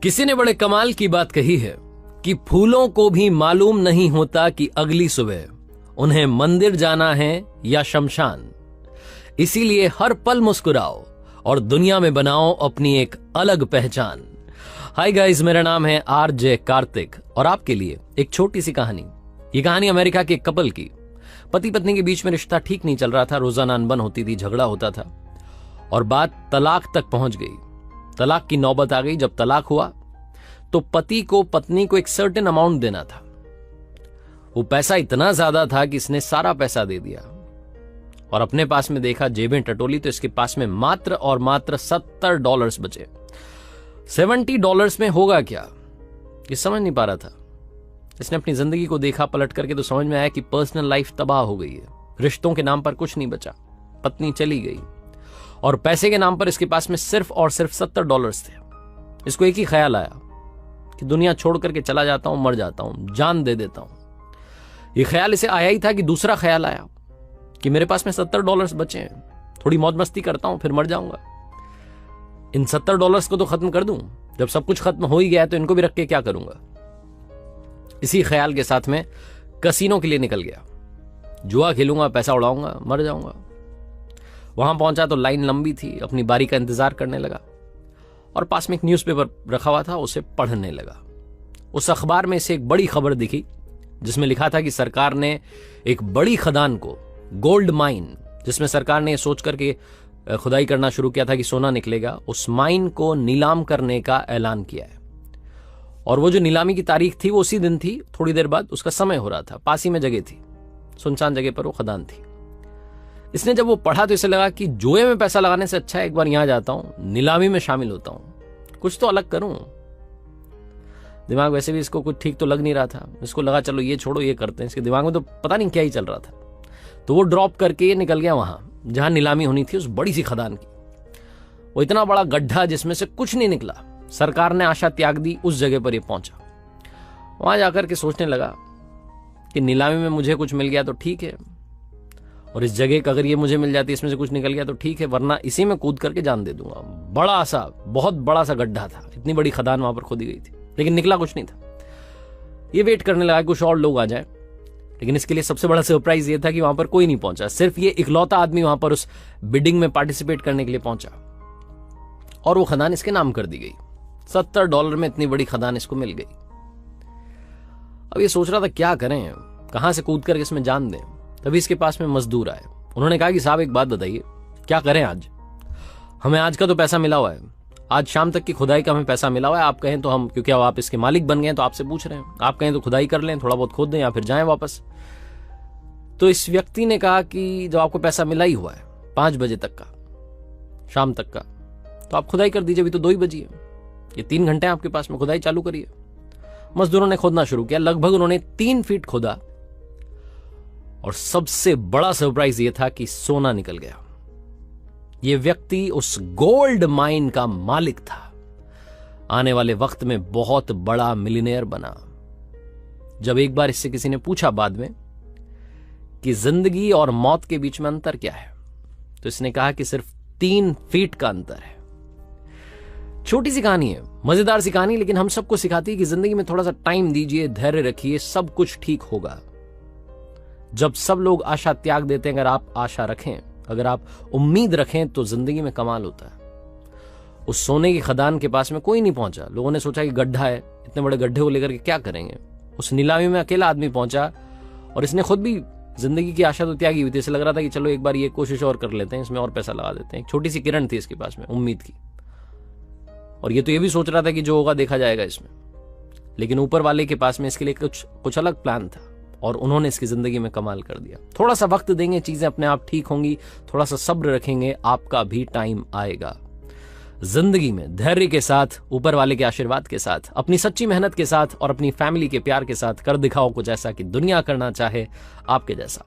किसी ने बड़े कमाल की बात कही है कि फूलों को भी मालूम नहीं होता कि अगली सुबह उन्हें मंदिर जाना है या शमशान। इसीलिए हर पल मुस्कुराओ और दुनिया में बनाओ अपनी एक अलग पहचान। हाय गाइस, मेरा नाम है आरजे कार्तिक और आपके लिए एक छोटी सी कहानी। ये कहानी अमेरिका के एक कपल की। पति पत्नी के बीच में रिश्ता ठीक नहीं चल रहा था, रोजाना अनबन होती थी, झगड़ा होता था और बात तलाक तक पहुंच गई। तलाक की नौबत आ गई। जब तलाक हुआ तो पति को पत्नी को एक सर्टेन अमाउंट देना था। वो पैसा इतना ज्यादा था कि इसने सारा पैसा दे दिया और अपने पास में देखा, जेबें टटोली तो इसके पास में मात्र और मात्र $70 बचे। $70 में होगा क्या, ये समझ नहीं पा रहा था। इसने अपनी जिंदगी को देखा पलट करके तो समझ में आया कि पर्सनल लाइफ तबाह हो गई है। रिश्तों के नाम पर कुछ नहीं बचा, पत्नी चली गई और पैसे के नाम पर इसके पास में सिर्फ और सिर्फ $70 थे। इसको एक ही ख्याल आया कि दुनिया छोड़ करके चला जाता हूं, मर जाता हूं, जान दे देता हूं। यह ख्याल इसे आया ही था कि दूसरा ख्याल आया कि मेरे पास में $70 बचे हैं, थोड़ी मौज मस्ती करता हूं, फिर मर जाऊंगा। इन $70 को तो खत्म कर दूं। जब सब कुछ खत्म हो ही गया तो इनको भी रख के क्या करूंगा। इसी ख्याल के साथ में कसीनो के लिए निकल गया। जुआ खेलूंगा, पैसा उड़ाऊंगा, मर जाऊंगा। वहां पहुंचा तो लाइन लंबी थी। अपनी बारी का इंतजार करने लगा और पास में एक न्यूज़पेपर रखा हुआ था, उसे पढ़ने लगा। उस अखबार में से एक बड़ी खबर दिखी जिसमें लिखा था कि सरकार ने एक बड़ी खदान को, गोल्ड माइन, जिसमें सरकार ने सोच करके खुदाई करना शुरू किया था कि सोना निकलेगा, उस माइन को नीलाम करने का ऐलान किया है। और वो जो नीलामी की तारीख थी वो उसी दिन थी। थोड़ी देर बाद उसका समय हो रहा था। पास ही में जगह थी, सुनसान जगह पर वो खदान थी। इसने जब वो पढ़ा तो इसे लगा कि जुए में पैसा लगाने से अच्छा है एक बार यहां जाता हूं, नीलामी में शामिल होता हूं, कुछ तो अलग करूं। दिमाग वैसे भी इसको कुछ ठीक तो लग नहीं रहा था। इसको लगा चलो ये छोड़ो, ये करते हैं। इसके दिमाग में तो पता नहीं क्या ही चल रहा था। तो वो ड्रॉप करके ये निकल गया वहां जहां नीलामी होनी थी, उस बड़ी सी खदान की। वो इतना बड़ा गड्ढा जिसमें से कुछ नहीं निकला। सरकार ने आशा त्याग दी। उस जगह पर ये पहुंचा। वहां जाकर के सोचने लगा कि नीलामी में मुझे कुछ मिल गया तो ठीक है, और इस जगह का अगर ये मुझे मिल जाती, इसमें से कुछ निकल गया तो ठीक है, वरना इसी में कूद करके जान दे दूंगा। बड़ा सा, बहुत बड़ा सा गड्ढा था। इतनी बड़ी खदान वहां पर खोदी गई थी, लेकिन निकला कुछ नहीं था। ये वेट करने लगा कुछ और लोग आ जाए, लेकिन इसके लिए सबसे बड़ा सरप्राइज ये था कि वहां पर कोई नहीं पहुंचा। सिर्फ ये इकलौता आदमी वहां पर उस बिडिंग में पार्टिसिपेट करने के लिए पहुंचा और वो खदान इसके नाम कर दी गई। $70 में इतनी बड़ी खदान इसको मिल गई। अब ये सोच रहा था क्या करें, कहां से कूद करके इसमें जान दें। तभी इसके पास में मजदूर आए। उन्होंने कहा कि साहब एक बात बताइए, क्या करें आज? हमें आज का तो पैसा मिला हुआ है, आज शाम तक की खुदाई का हमें पैसा मिला हुआ है। आप कहें तो हम, क्योंकि अब आप इसके मालिक बन गए तो आपसे पूछ रहे हैं, आप कहें तो खुदाई कर लें, थोड़ा बहुत खोद दें या फिर जाएं वापस। तो इस व्यक्ति ने कहा कि जब आपको पैसा मिला ही हुआ है 5 बजे तक का, शाम तक का, तो आप खुदाई कर दीजिए। अभी तो 2 ही बजी है, ये 3 घंटे आपके पास में, खुदाई चालू करिए। मजदूरों ने खोदना शुरू किया। लगभग उन्होंने 3 फीट खोदा और सबसे बड़ा सरप्राइज यह था कि सोना निकल गया। यह व्यक्ति उस गोल्ड माइन का मालिक था। आने वाले वक्त में बहुत बड़ा मिलियनेयर बना। जब एक बार इससे किसी ने पूछा बाद में कि जिंदगी और मौत के बीच में अंतर क्या है, तो इसने कहा कि सिर्फ 3 फीट का अंतर है। छोटी सी कहानी है, मजेदार सी कहानी, लेकिन हम सबको सिखाती है कि जिंदगी में थोड़ा सा टाइम दीजिए, धैर्य रखिए, सब कुछ ठीक होगा। जब सब लोग आशा त्याग देते हैं, अगर आप आशा रखें, अगर आप उम्मीद रखें, तो जिंदगी में कमाल होता है। उस सोने की खदान के पास में कोई नहीं पहुंचा। लोगों ने सोचा कि गड्ढा है, इतने बड़े गड्ढे को लेकर के क्या करेंगे। उस नीलामी में अकेला आदमी पहुंचा और इसने खुद भी जिंदगी की आशा तो त्यागी हुई थी। इसे लग रहा था कि चलो एक बार ये कोशिश और कर लेते हैं, इसमें और पैसा लगा देते हैं। एक छोटी सी किरण थी इसके पास में उम्मीद की, और ये तो ये भी सोच रहा था कि जो होगा देखा जाएगा इसमें। लेकिन ऊपर वाले के पास में इसके लिए कुछ अलग प्लान था और उन्होंने इसकी जिंदगी में कमाल कर दिया। थोड़ा सा वक्त देंगे, चीजें अपने आप ठीक होंगी। थोड़ा सा सब्र रखेंगे, आपका भी टाइम आएगा। जिंदगी में धैर्य के साथ, ऊपर वाले के आशीर्वाद के साथ, अपनी सच्ची मेहनत के साथ और अपनी फैमिली के प्यार के साथ कर दिखाओ कुछ ऐसा कि दुनिया करना चाहे आपके जैसा।